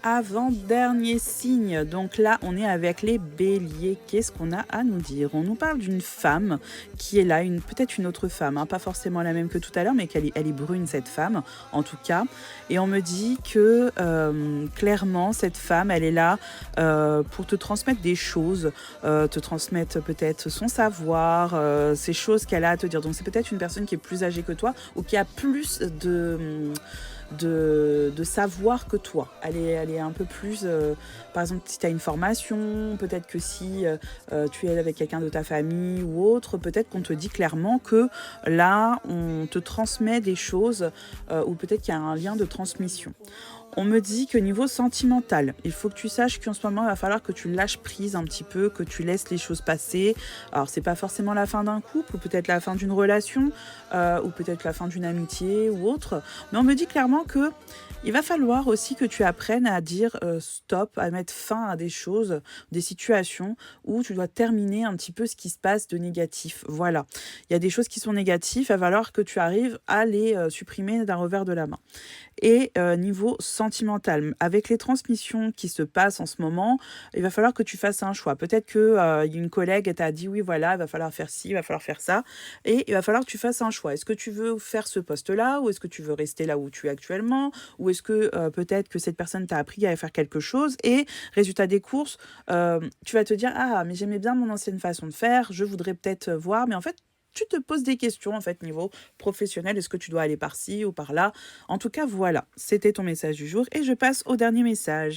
Avant-dernier signe, donc là on est avec les béliers. Qu'est-ce qu'on a à nous dire? On nous parle d'une femme qui est là, peut-être une autre femme, hein, pas forcément la même que tout à l'heure, mais elle est brune cette femme en tout cas. Et on me dit que clairement cette femme elle est là pour te transmettre des choses, te transmettre peut-être son savoir, ces choses qu'elle a à te dire. Donc c'est peut-être une personne qui est plus âgée que toi ou qui a plus de savoir que toi. Elle est un peu plus, par exemple, si tu as une formation, peut-être que si tu es avec quelqu'un de ta famille ou autre, peut-être qu'on te dit clairement que là, on te transmet des choses ou peut-être qu'il y a un lien de transmission. On me dit que niveau sentimental, il faut que tu saches qu'en ce moment, il va falloir que tu lâches prise un petit peu, que tu laisses les choses passer. Alors, c'est pas forcément la fin d'un couple, ou peut-être la fin d'une relation, ou peut-être la fin d'une amitié ou autre. Mais on me dit clairement que il va falloir aussi que tu apprennes à dire stop, à mettre fin à des choses, des situations où tu dois terminer un petit peu ce qui se passe de négatif. Voilà. Il y a des choses qui sont négatives, il va falloir que tu arrives à les supprimer d'un revers de la main. Et niveau sentimental, avec les transmissions qui se passent en ce moment, il va falloir que tu fasses un choix. Peut-être que une collègue t'a dit oui, voilà, il va falloir faire ci, il va falloir faire ça, et il va falloir que tu fasses un choix. Est-ce que tu veux faire ce poste-là, ou est-ce que tu veux rester là où tu es actuellement, ou est-ce que peut-être que cette personne t'a appris à faire quelque chose, et résultat des courses, tu vas te dire ah mais j'aimais bien mon ancienne façon de faire, je voudrais peut-être voir, mais en fait tu te poses des questions en fait niveau professionnel, est-ce que tu dois aller par-ci ou par-là? En tout cas, voilà, c'était ton message du jour et je passe au dernier message.